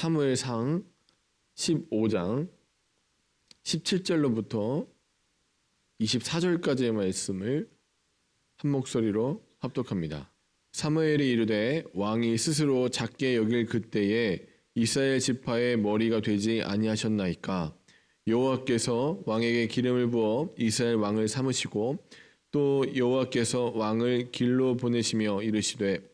사무엘상 15장 17절로부터 24절까지의 말씀을 한 목소리로 합독합니다. 사무엘이 이르되 왕이 스스로 작게 여길 그때에 이스라엘 지파의 머리가 되지 아니하셨나이까. 여호와께서 왕에게 기름을 부어 이스라엘 왕을 삼으시고 또 여호와께서 왕을 길로 보내시며 이르시되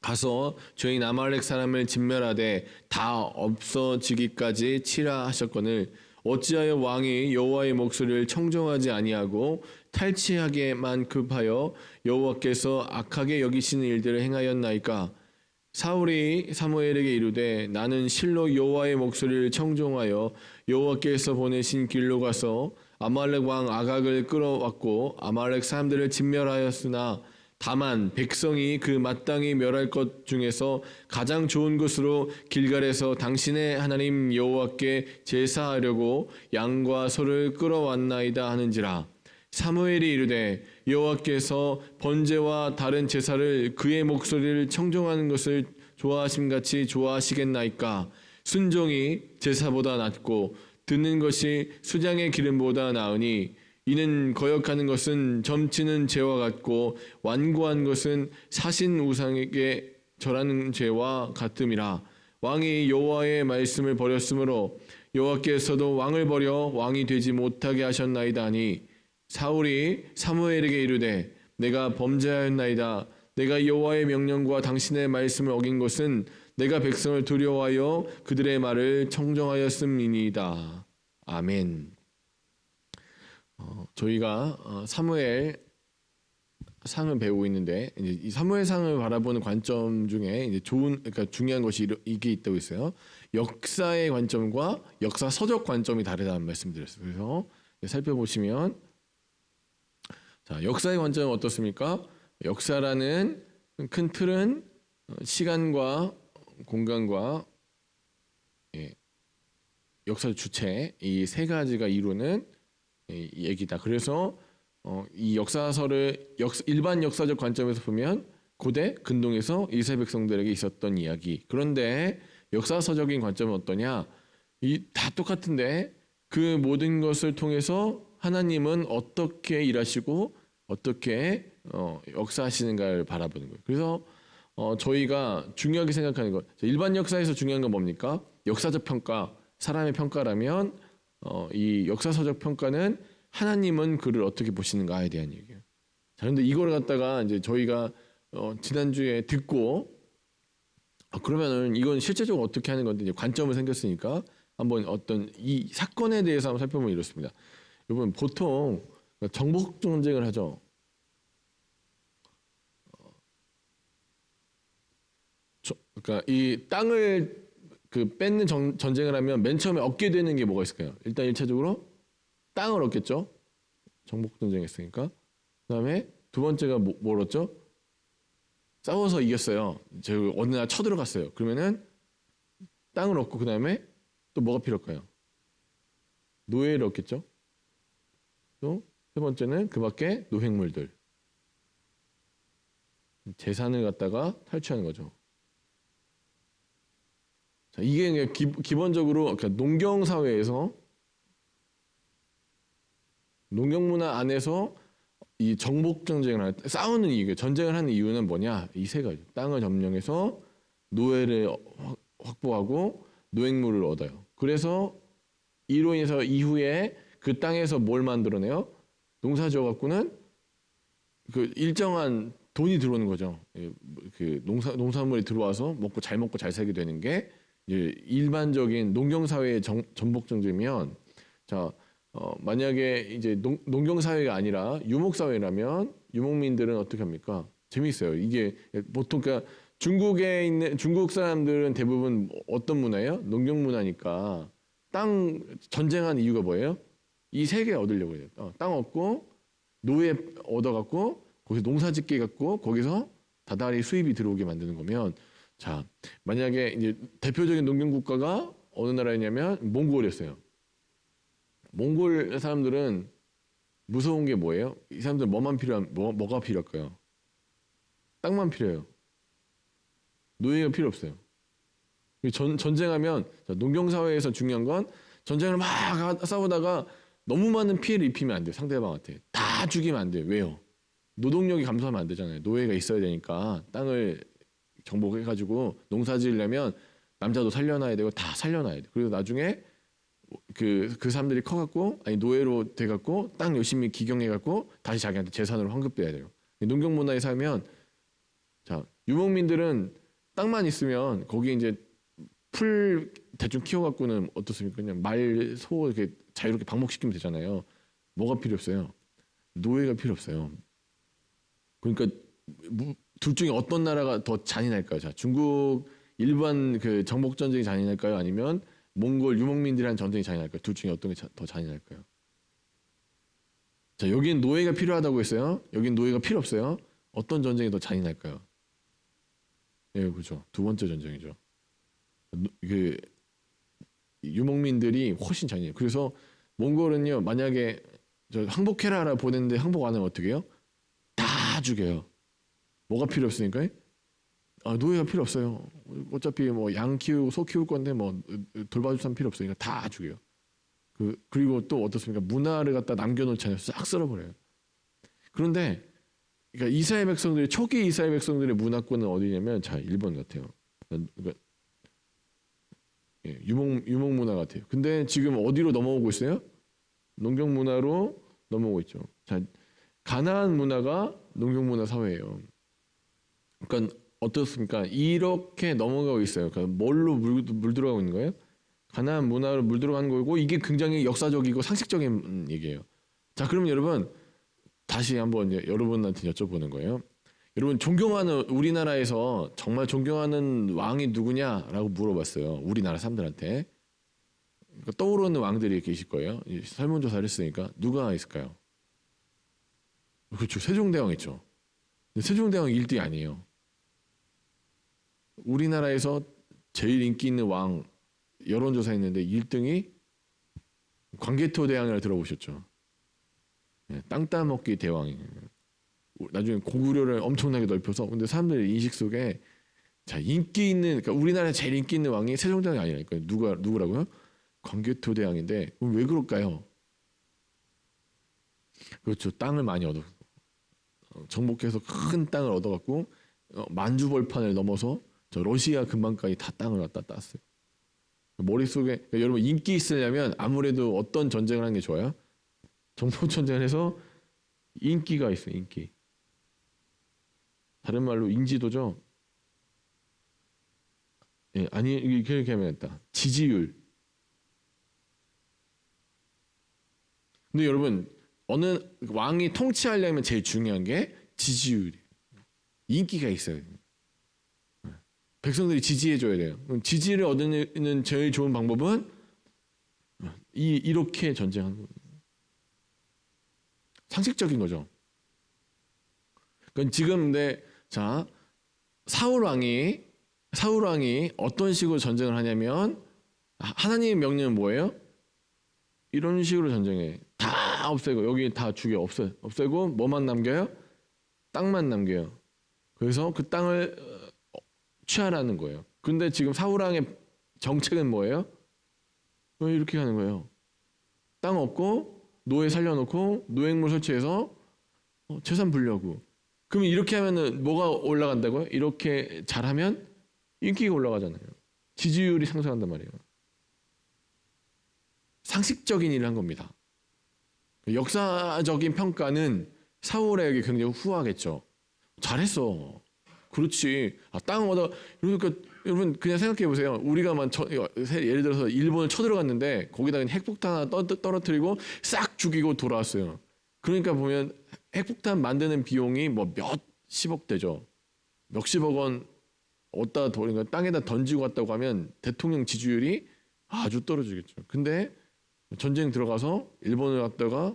가서 죄인 아말렉 사람을 진멸하되 다 없어지기까지 치라 하셨거늘 어찌하여 왕이 여호와의 목소리를 청종하지 아니하고 탈취하게만 급하여 여호와께서 악하게 여기시는 일들을 행하였나이까. 사울이 사무엘에게 이르되 나는 실로 여호와의 목소리를 청종하여 여호와께서 보내신 길로 가서 아말렉 왕 아각을 끌어왔고 아말렉 사람들을 진멸하였으나 다만 백성이 그 마땅히 멸할 것 중에서 가장 좋은 것으로 길갈에서 당신의 하나님 여호와께 제사하려고 양과 소를 끌어왔나이다 하는지라. 사무엘이 이르되 여호와께서 번제와 다른 제사를 그의 목소리를 청종하는 것을 좋아하심같이 좋아하시겠나이까. 순종이 제사보다 낫고 듣는 것이 수장의 기름보다 나으니 이는 거역하는 것은 점치는 죄와 같고 완고한 것은 사신 우상에게 절하는 죄와 같음이라. 왕이 여호와의 말씀을 버렸으므로 여호와께서도 왕을 버려 왕이 되지 못하게 하셨나이다 하니 사울이 사무엘에게 이르되 내가 범죄하였나이다. 내가 여호와의 명령과 당신의 말씀을 어긴 것은 내가 백성을 두려워하여 그들의 말을 청정하였음이니이다. 아멘. 저희가 사무엘 상을 배우고 있는데 이제 이 사무엘 상을 바라보는 관점 중에 이제 그러니까 중요한 것이 이게 있다고 있어요. 역사의 관점과 역사서적 관점이 다르다는 말씀드렸어요. 그래서 살펴보시면 자, 역사의 관점은 어떻습니까? 역사라는 큰 틀은 시간과 공간과 역사의 주체 이 세 가지가 이루는 얘기다. 그래서 이 역사서를 일반 역사적 관점에서 보면 고대 근동에서 이스라엘 백성들에게 있었던 이야기. 그런데 역사서적인 관점은 어떠냐? 다 똑같은데 그 모든 것을 통해서 하나님은 어떻게 일하시고 어떻게 역사하시는가를 바라보는 거예요. 그래서 저희가 중요하게 생각하는 것, 일반 역사에서 중요한 건 뭡니까? 역사적 평가, 사람의 평가라면 이 역사서적 평가는 하나님은 그를 어떻게 보시는가에 대한 얘기예요. 자, 그런데 이걸 갖다가 이제 저희가 지난주에 듣고 그러면은 이건 실제적으로 어떻게 하는 건데 이제 관점을 생겼으니까 한번 어떤 이 사건에 대해서 한번 살펴보면 이렇습니다. 여러분 보통 정복 전쟁을 하죠. 그러니까 이 땅을 뺏는 전쟁을 하면 맨 처음에 얻게 되는 게 뭐가 있을까요? 일단 1차적으로 땅을 얻겠죠. 정복 전쟁했으니까. 그다음에 두 번째가 뭘 얻죠? 싸워서 이겼어요. 어느 나라 쳐들어갔어요. 그러면은 땅을 얻고 그다음에 또 뭐가 필요할까요? 노예를 얻겠죠. 또 세 번째는 그 밖에 노획물들. 재산을 갖다가 탈취하는 거죠. 자, 이게 기본적으로 그러니까 농경 사회에서 농경 문화 안에서 이 정복 전쟁을 싸우는 이유, 전쟁을 하는 이유는 뭐냐? 이 세 가지. 땅을 점령해서 노예를 확보하고 노획물을 얻어요. 그래서 이로 인해서 이후에 그 땅에서 뭘 만들어내요? 농사 지어 갖고는 그 일정한 돈이 들어오는 거죠. 그 농산물이 들어와서 먹고 잘 살게 되는 게 이제 일반적인 농경 사회의 전복 전쟁이면 자 만약에 이제 농경 사회가 아니라 유목 사회라면 유목민들은 어떻게 합니까? 재미있어요. 이게 보통 그러니까 중국에 있는 중국 사람들은 대부분 어떤 문화예요? 농경 문화니까 땅 전쟁한 이유가 뭐예요? 이 세 개 얻으려고 해요. 땅 얻고 노예 얻어갖고 거기서 농사짓게 갖고 거기서 다달이 수입이 들어오게 만드는 거면 자 만약에 이제 대표적인 농경 국가가 어느 나라였냐면 몽골이었어요. 몽골 사람들은 무서운 게 뭐예요? 이 사람들 뭐가 필요할까요? 땅만 필요해요. 노예가 필요 없어요. 전쟁하면 농경 사회에서 중요한 건 전쟁을 막 싸우다가 너무 많은 피해를 입히면 안 돼요. 상대방한테 다 죽이면 안 돼요. 왜요? 노동력이 감소하면 안 되잖아요. 노예가 있어야 되니까 땅을 정복해가지고 농사 지으려면 남자도 살려놔야 되고 다 살려놔야 돼. 그리고 나중에 그 사람들이 커갖고 아니 노예로 돼갖고 땅 열심히 기경해갖고 다시 자기한테 재산으로 환급돼야 돼요. 농경 문화에 살면 자 유목민들은 땅만 있으면 거기 이제 풀 대충 키워갖고는 어떻습니까? 그냥 말, 소 이렇게 자유롭게 방목시키면 되잖아요. 뭐가 필요 없어요? 노예가 필요 없어요. 그러니까 둘 중에 어떤 나라가 더 잔인할까요? 자, 중국 일반 그 정복 전쟁이 잔인할까요? 아니면 몽골 유목민들이란 전쟁이 잔인할까요? 둘 중에 어떤 게 더 잔인할까요? 자, 여기는 노예가 필요하다고 했어요. 여기는 노예가 필요 없어요. 어떤 전쟁이 더 잔인할까요? 예, 그렇죠. 두 번째 전쟁이죠. 그 유목민들이 훨씬 잔인해요. 그래서 몽골은요, 만약에 저 항복해라라 보냈는데 항복 안 하면 어떻게 해요? 다 죽여요. 뭐가 필요 없으니까? 아, 노예가 필요 없어요. 어차피 뭐 양 키우고 소 키울 건데 뭐 돌봐줄 사람 필요 없으니까 다 죽여요. 그리고 또 어떻습니까? 문화를 갖다 남겨놓잖아요. 싹 쓸어버려요. 그런데 그러니까 이스라엘 백성들이 초기 이스라엘 백성들의 문화권은 어디냐면 자 일본 같아요. 그러니까 유목 문화 같아요. 근데 지금 어디로 넘어오고 있어요? 농경 문화로 넘어오고 있죠. 자 가나안 문화가 농경 문화 사회예요. 그러니까 어떻습니까? 이렇게 넘어가고 있어요. 그러니까 뭘로 물 들어가고 있는 거예요? 가나안 문화로 물 들어가는 거고 이게 굉장히 역사적이고 상식적인 얘기예요. 자, 그럼 여러분 다시 한번 이제 여러분한테 여쭤보는 거예요. 여러분 존경하는 우리나라에서 정말 존경하는 왕이 누구냐라고 물어봤어요. 우리나라 사람들한테. 그러니까 떠오르는 왕들이 계실 거예요. 설문조사를 했으니까 누가 있을까요? 그렇죠. 세종대왕 있죠. 근데 세종대왕 1등 아니에요. 우리나라에서 제일 인기 있는 왕 여론조사했는데 1등이 광개토대왕이라 들어보셨죠? 땅 따먹기 대왕이에요. 나중에 고구려를 엄청나게 넓혀서 근데 사람들의 인식 속에 자 인기 있는 그러니까 우리나라에 제일 인기 있는 왕이 세종대왕이 아니라니까요. 누구라고요? 광개토대왕인데 그럼 왜 그럴까요? 그렇죠. 땅을 많이 얻어 정복해서 큰 땅을 얻어갖고 만주벌판을 넘어서 저 러시아 근방까지 다 땅을 갖다 땄어요. 머릿속에 그러니까 여러분 인기 있으려면 아무래도 어떤 전쟁을 하는 게 좋아요? 정복 전쟁을 해서 인기가 있어요. 인기. 다른 말로 인지도죠. 예, 아니 이렇게 하면 됐다. 지지율. 근데 여러분 어느 왕이 통치하려면 제일 중요한 게 지지율이에요. 인기가 있어요. 백성들이 지지해줘야 돼요. 지지를 얻는 제일 좋은 방법은 이렇게 전쟁하는 거예요. 상식적인 거죠. 그러니까 지금 자 사울 왕이 어떤 식으로 전쟁을 하냐면 하나님의 명령은 뭐예요? 이런 식으로 전쟁해. 다 없애고 여기 다 죽여 없애고 뭐만 남겨요? 땅만 남겨요. 그래서 그 땅을 취하라는 거예요. 근데 지금 사울 왕의 정책은 뭐예요? 왜 이렇게 하는 거예요? 땅 없고 노예 살려놓고 노획물 설치해서 재산 불려고. 그러면 이렇게 하면은 뭐가 올라간다고요? 이렇게 잘하면 인기가 올라가잖아요. 지지율이 상승한단 말이에요. 상식적인 일을 한 겁니다. 역사적인 평가는 사울에게 굉장히 후하겠죠. 잘했어. 그렇지. 땅 얻어. 그러니까 여러분 그냥 생각해 보세요. 우리가 예를 들어서 일본을 쳐들어갔는데 거기다 핵폭탄 하나 떨어뜨리고 싹 죽이고 돌아왔어요. 그러니까 보면 핵폭탄 만드는 비용이 뭐 몇십억 되죠. 몇십억 원 그러니까 땅에다 던지고 갔다고 하면 대통령 지지율이 아주 떨어지겠죠. 근데 전쟁 들어가서 일본을 갖다가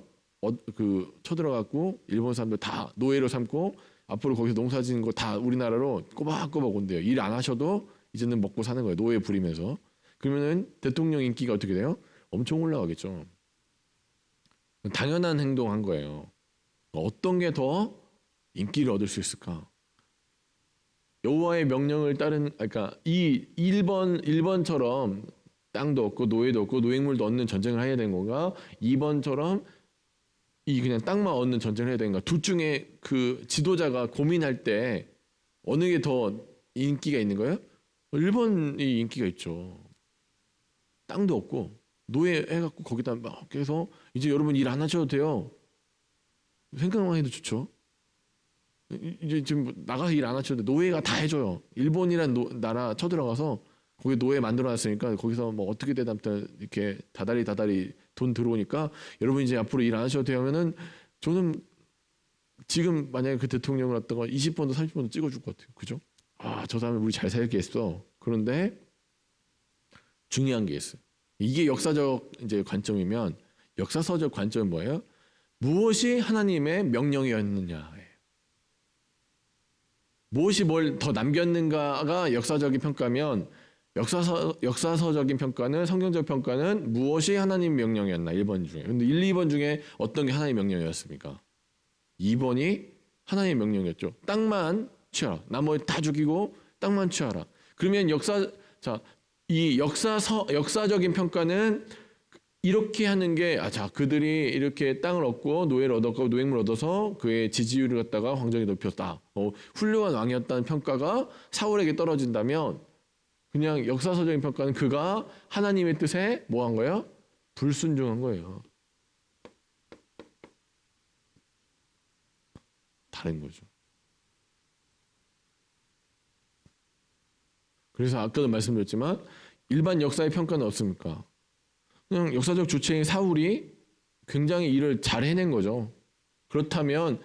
쳐들어갔고 일본 사람들 다 노예로 삼고 앞으로 거기서 농사 짓는 거 다 우리나라로 꼬박꼬박 온대요. 일 안 하셔도 이제는 먹고 사는 거예요. 노예 부리면서. 그러면은 대통령 인기가 어떻게 돼요? 엄청 올라가겠죠. 당연한 행동한 거예요. 어떤 게 더 인기를 얻을 수 있을까? 여호와의 명령을 따른 그러니까 이 1번처럼 땅도 없고 노예도 없고 노획물도 얻는 전쟁을 해야 되는 건가? 2번처럼 이 그냥 땅만 얻는 전쟁을 해야 되는가? 둘 중에 그 지도자가 고민할 때 어느 게 더 인기가 있는 거예요? 1번이 인기가 있죠. 땅도 없고 노예 해갖고 거기다 막 해서 이제 여러분 일 안 하셔도 돼요. 생각만 해도 좋죠. 이제 지금 나가서 일 안 하셔도 돼. 노예가 다 해줘요. 일본이란 나라 쳐들어가서 거기 노예 만들어놨으니까 거기서 뭐 어떻게 되다 이렇게 다달이 돈 들어오니까 여러분 이제 앞으로 일 안 하셔도 돼요 하면은 저는 지금 만약에 그 대통령을 갖다가 20번도 30번도 찍어줄 것 같아요. 그죠? 아, 저 사람이 우리 잘 살게 했어. 그런데 중요한 게 있어요. 이게 역사적 이제 관점이면 역사서적 관점은 뭐예요? 무엇이 하나님의 명령이었느냐. 무엇이 뭘 더 남겼는가가 역사적인 평가면 역사서적인 평가는 성경적 평가는 무엇이 하나님 명령이었나 1번 중에. 근데 1, 2번 중에 어떤 게 하나님 명령이었습니까? 2번이 하나님 명령이었죠. 땅만 취하라. 나머지 다 죽이고 땅만 취하라. 그러면 이 역사적인 평가는 이렇게 하는 게 자 그들이 이렇게 땅을 얻고 노예를 얻었고 노획물 얻어서 그의 지지율을 갖다가 황정이 높였다. 훌륭한 왕이었다는 평가가 사울에게 떨어진다면 그냥 역사서적인 평가는 그가 하나님의 뜻에 뭐 한 거예요? 불순종한 거예요. 다른 거죠. 그래서 아까도 말씀드렸지만 일반 역사의 평가는 없습니까? 그냥 역사적 주체인 사울이 굉장히 일을 잘 해낸 거죠. 그렇다면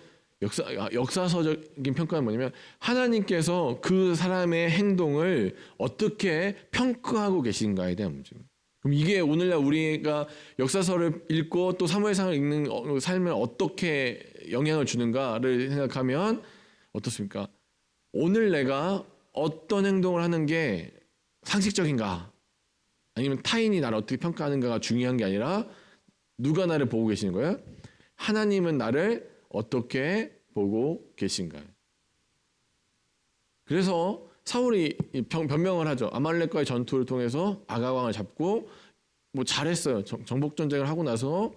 역사서적인 평가는 뭐냐면 하나님께서 그 사람의 행동을 어떻게 평가하고 계신가에 대한 문제입니다. 그럼 이게 오늘날 우리가 역사서를 읽고 또 사무엘상을 읽는 삶에 어떻게 영향을 주는가를 생각하면 어떻습니까? 오늘 내가 어떤 행동을 하는 게 상식적인가? 아니면 타인이 나를 어떻게 평가하는가가 중요한 게 아니라 누가 나를 보고 계시는 거예요? 하나님은 나를 어떻게 보고 계신가요? 그래서 사울이 변명을 하죠. 아말렉과의 전투를 통해서 아가왕을 잡고 뭐 잘했어요. 정복 전쟁을 하고 나서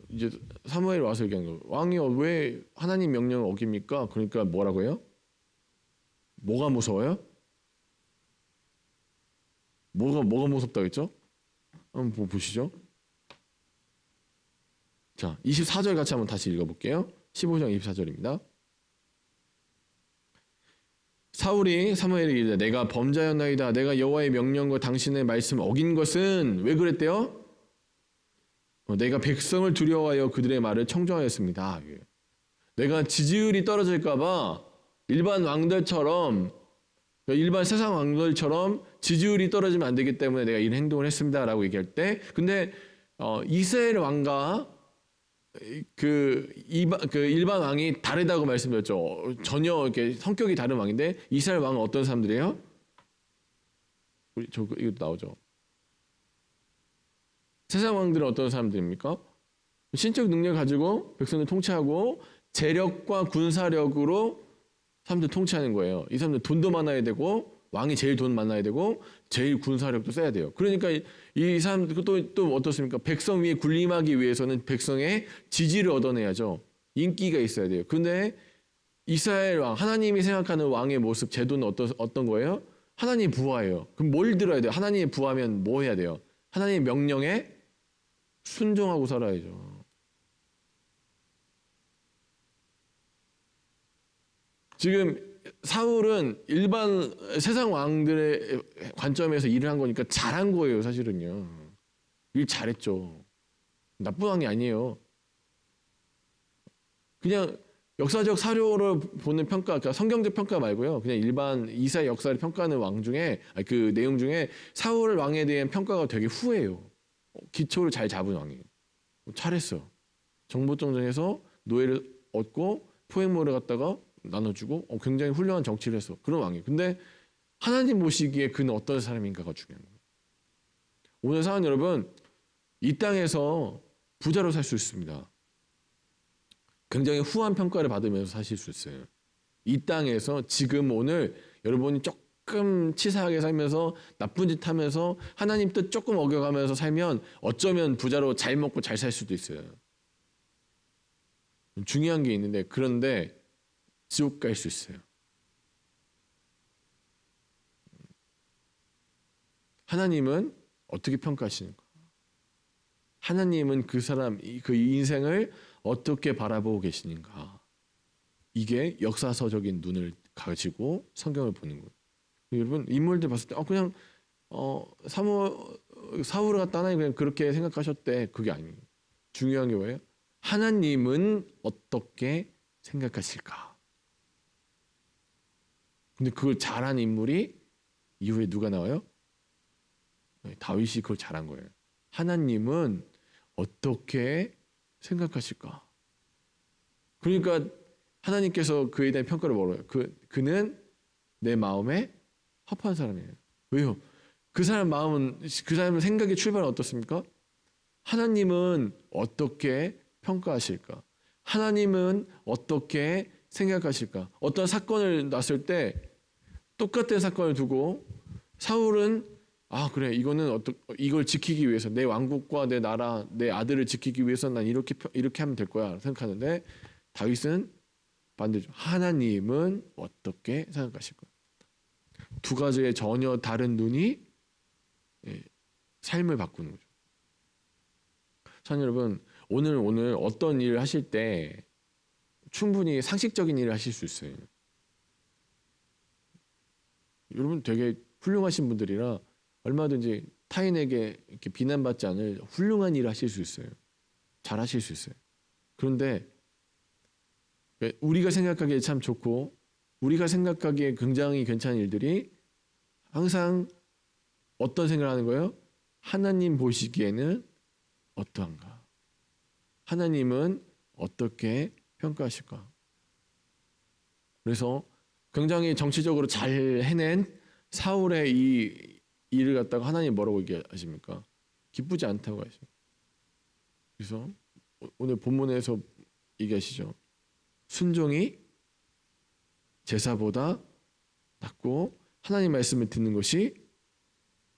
이제 사무엘이 와서 얘기하는 거예요. 왕이 왜 하나님 명령을 어깁니까? 그러니까 뭐라고 해요? 뭐가 무서워요? 뭐가 무섭다고 했죠? 한번 보시죠. 자, 24절 같이 한번 다시 읽어볼게요. 15장 24절입니다. 사울이 사무엘에게 이르되 내가 범자였나이다. 내가 여호와의 명령과 당신의 말씀을 어긴 것은 왜 그랬대요? 내가 백성을 두려워하여 그들의 말을 청종하였습니다. 내가 지지율이 떨어질까 봐 일반 왕들처럼 일반 세상 왕들처럼 지지율이 떨어지면 안 되기 때문에 내가 이런 행동을 했습니다라고 얘기할 때 근데 이스라엘 왕과 그 일반 왕이 다르다고 말씀드렸죠. 전혀 이렇게 성격이 다른 왕인데 이스라엘 왕은 어떤 사람들이에요? 이거 나오죠. 세상 왕들은 어떤 사람들입니까? 신적 능력을 가지고 백성을 통치하고 재력과 군사력으로 사람들 통치하는 거예요. 이 사람들 돈도 많아야 되고 왕이 제일 돈 많아야 되고 제일 군사력도 써야 돼요. 그러니까 이 사람들 또 어떻습니까? 백성 위에 군림하기 위해서는 백성의 지지를 얻어내야죠. 인기가 있어야 돼요. 근데 이스라엘 왕, 하나님이 생각하는 왕의 모습, 제도는 어떤 거예요? 하나님 부하예요. 그럼 뭘 들어야 돼요? 하나님의 부하면 뭐 해야 돼요? 하나님의 명령에 순종하고 살아야죠. 지금 사울은 일반 세상 왕들의 관점에서 일을 한 거니까 잘한 거예요, 사실은요. 일 잘했죠. 나쁜 왕이 아니에요. 그냥 역사적 사료를 보는 평가, 그러니까 성경적 평가 말고요. 그냥 일반 이스라엘 역사를 평가하는 왕 중에 그 내용 중에 사울 왕에 대한 평가가 되게 후해요. 기초를 잘 잡은 왕이에요. 잘했어요. 정복 전쟁에서 노예를 얻고 포획물을 갖다가 나눠주고 굉장히 훌륭한 정치를 했어. 그런 왕이에요. 근데 하나님 보시기에 그는 어떤 사람인가가 중요한 거예요. 오늘 사는 여러분, 이 땅에서 부자로 살 수 있습니다. 굉장히 후한 평가를 받으면서 사실 수 있어요. 이 땅에서 지금 오늘 여러분이 조금 치사하게 살면서 나쁜 짓 하면서 하나님 뜻 조금 어겨가면서 살면 어쩌면 부자로 잘 먹고 잘 살 수도 있어요. 중요한 게 있는데 그런데 지옥 갈 수 있어요. 하나님은 어떻게 평가하시는가? 하나님은 그 사람, 그 인생을 어떻게 바라보고 계시는가? 이게 역사서적인 눈을 가지고 성경을 보는 거예요. 여러분 인물들 봤을 때 그냥 사울을 갖다 하나님 그냥 그렇게 생각하셨대. 그게 아니에요. 중요한 게 뭐예요? 하나님은 어떻게 생각하실까? 근데 그걸 잘한 인물이 이후에 누가 나와요? 다윗이 그걸 잘한 거예요. 하나님은 어떻게 생각하실까? 그러니까 하나님께서 그에 대한 평가를 뭐라고 해요? 그는 내 마음에 합한 사람이에요. 왜요? 그 사람 마음은, 그 사람의 생각의 출발은 어떻습니까? 하나님은 어떻게 평가하실까? 하나님은 어떻게 생각하실까? 어떤 사건을 났을 때 똑같은 사건을 두고 사울은 그래 이걸 지키기 위해서 내 왕국과 내 나라 내 아들을 지키기 위해서 난 이렇게 하면 될 거야 생각하는데 다윗은 반대죠. 하나님은 어떻게 생각하실 거야? 두 가지의 전혀 다른 눈이 삶을 바꾸는 거죠. 자, 여러분 오늘 어떤 일을 하실 때 충분히 상식적인 일을 하실 수 있어요. 여러분 되게 훌륭하신 분들이라 얼마든지 타인에게 이렇게 비난받지 않을 훌륭한 일을 하실 수 있어요. 잘 하실 수 있어요. 그런데 우리가 생각하기에 참 좋고 우리가 생각하기에 굉장히 괜찮은 일들이 항상 어떤 생각을 하는 거예요? 하나님 보시기에는 어떠한가? 하나님은 어떻게 평가하실까? 그래서 굉장히 정치적으로 잘 해낸 사울의 이 일을 갖다가 하나님 뭐라고 얘기하십니까? 기쁘지 않다고 하시죠. 그래서 오늘 본문에서 얘기하시죠. 순종이 제사보다 낫고 하나님 말씀을 듣는 것이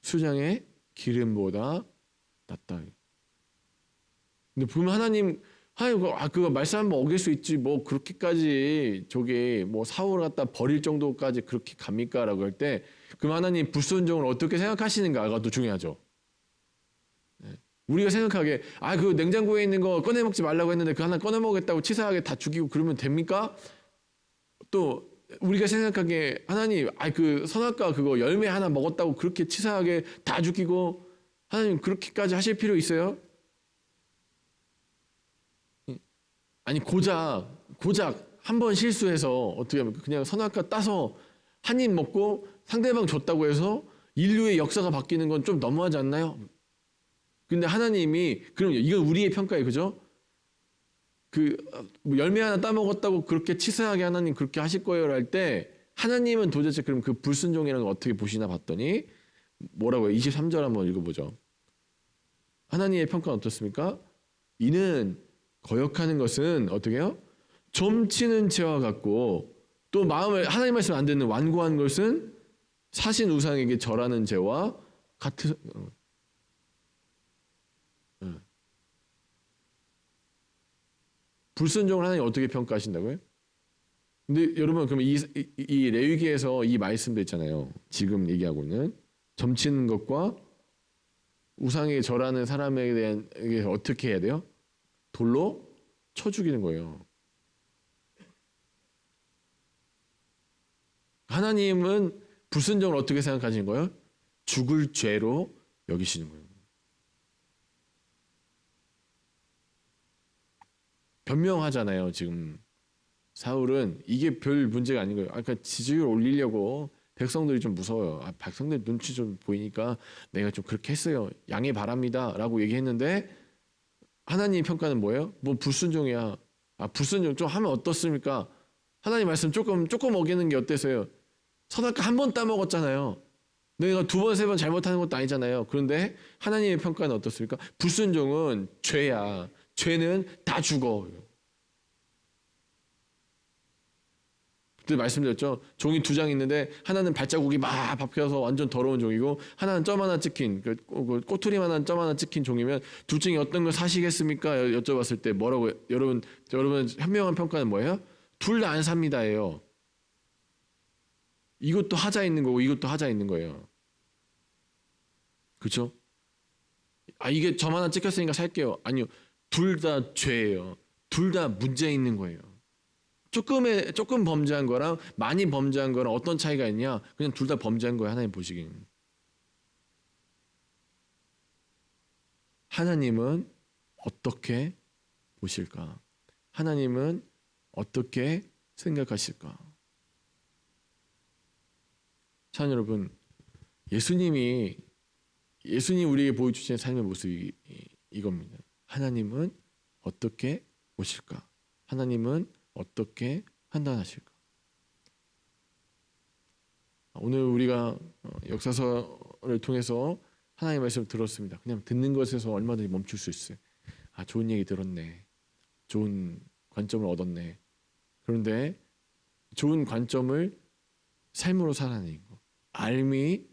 수장의 기름보다 낫다. 근데 보면 하나님 그거 말씀 한번 어길 수 있지 뭐 그렇게까지 저게 뭐 사울을 갖다 버릴 정도까지 그렇게 갑니까라고 할 때 그럼 하나님 불순종을 어떻게 생각하시는가가 또 중요하죠. 우리가 생각하기에 그 냉장고에 있는 거 꺼내 먹지 말라고 했는데 그 하나 꺼내 먹겠다고 치사하게 다 죽이고 그러면 됩니까? 또 우리가 생각하기에 하나님 그 선악과 그거 열매 하나 먹었다고 그렇게 치사하게 다 죽이고 하나님 그렇게까지 하실 필요 있어요? 아니 고작 한 번 실수해서 어떻게 하면 그냥 선악과 따서 한 입 먹고 상대방 줬다고 해서 인류의 역사가 바뀌는 건 좀 너무하지 않나요? 근데 하나님이 그럼 이건 우리의 평가예요, 그죠? 뭐 열매 하나 따먹었다고 그렇게 치사하게 하나님 그렇게 하실 거예요 할 때 하나님은 도대체 그럼 그 불순종이라는 걸 어떻게 보시나 봤더니 뭐라고요? 23절 한번 읽어보죠. 하나님의 평가는 어떻습니까? 이는 거역하는 것은 어떻게 해요? 점치는 죄와 같고 또 마음을 하나님 말씀 안 듣는 완고한 것은 사신 우상에게 절하는 죄와 같은. 불순종을 하나님 어떻게 평가하신다고요? 근데 여러분 그러면 이 레위기에서 이 말씀도 있잖아요. 지금 얘기하고 있는 점치는 것과 우상에게 절하는 사람에 대한 어떻게 해야 돼요? 돌로 쳐 죽이는 거예요. 하나님은 불순종을 어떻게 생각하시는 거예요? 죽을 죄로 여기시는 거예요. 변명하잖아요. 지금 사울은 이게 별 문제가 아닌 거예요. 그러니까 지지율 올리려고 백성들이 좀 무서워요. 백성들 눈치 좀 보이니까 내가 좀 그렇게 했어요. 양해 바랍니다라고 얘기했는데 하나님 평가는 뭐예요? 뭐 불순종이야. 불순종 좀 하면 어떻습니까? 하나님 말씀 조금 어기는 게 어때서요? 선악과 한 번 따먹었잖아요. 내가 두 번, 세 번 잘못하는 것도 아니잖아요. 그런데 하나님의 평가는 어떻습니까? 불순종은 죄야. 죄는 다 죽어. 그때 말씀드렸죠. 종이 두 장 있는데 하나는 발자국이 막 박혀서 완전 더러운 종이고 하나는 점 하나 찍힌 꼬투리만한 점 하나 찍힌 종이면 둘 중에 어떤 걸 사시겠습니까? 여쭤봤을 때 뭐라고 여러분 현명한 평가는 뭐예요? 둘 다 안 삽니다예요. 이것도 하자 있는 거고 이것도 하자 있는 거예요. 그렇죠? 이게 점 하나 찍혔으니까 살게요. 아니요. 둘 다 죄예요. 둘 다 문제 있는 거예요. 조금 범죄한 거랑 많이 범죄한 거랑 어떤 차이가 있냐? 그냥 둘 다 범죄한 거예요. 하나님 보시기에는. 하나님은 어떻게 보실까? 하나님은 어떻게 생각하실까? 자, 여러분, 예수님 우리에게 보여주신 삶의 모습이 이겁니다. 하나님은 어떻게 보실까? 하나님은 어떻게 판단하실까? 오늘 우리가 역사서를 통해서 하나님의 말씀을 들었습니다. 그냥 듣는 것에서 얼마든지 멈출 수 있어요. 좋은 얘기 들었네. 좋은 관점을 얻었네. 그런데 좋은 관점을 삶으로 살아내는 거. 알미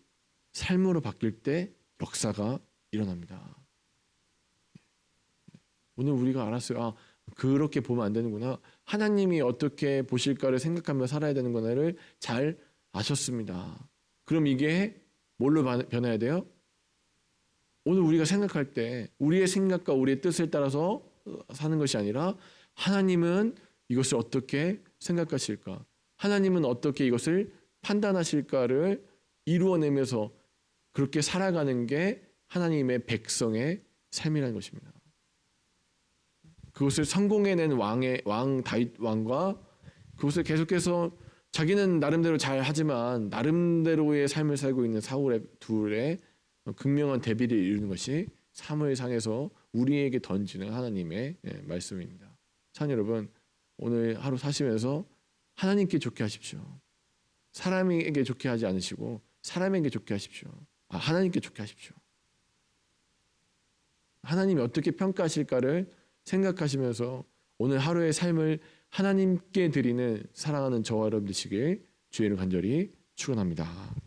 삶으로 바뀔 때 역사가 일어납니다. 오늘 우리가 알았어요. 그렇게 보면 안 되는구나. 하나님이 어떻게 보실까를 생각하며 살아야 되는구나를 잘 아셨습니다. 그럼 이게 뭘로 변해야 돼요? 오늘 우리가 생각할 때 우리의 생각과 우리의 뜻을 따라서 사는 것이 아니라 하나님은 이것을 어떻게 생각하실까? 하나님은 어떻게 이것을 판단하실까를 이루어내면서 그렇게 살아가는 게 하나님의 백성의 삶이라는 것입니다. 그것을 성공해낸 왕 다윗 왕과 그것을 계속해서 자기는 나름대로 잘 하지만 나름대로의 삶을 살고 있는 사울의 둘의 극명한 대비를 이루는 것이 사무엘상에서 우리에게 던지는 하나님의 말씀입니다. 참 여러분, 오늘 하루 사시면서 하나님께 좋게 하십시오. 사람에게 좋게 하지 않으시고 사람에게 좋게 하십시오. 하나님께 좋게 하십시오. 하나님이 어떻게 평가하실까를 생각하시면서 오늘 하루의 삶을 하나님께 드리는 사랑하는 저와 여러분 되시길 주의 이름 간절히 축원합니다.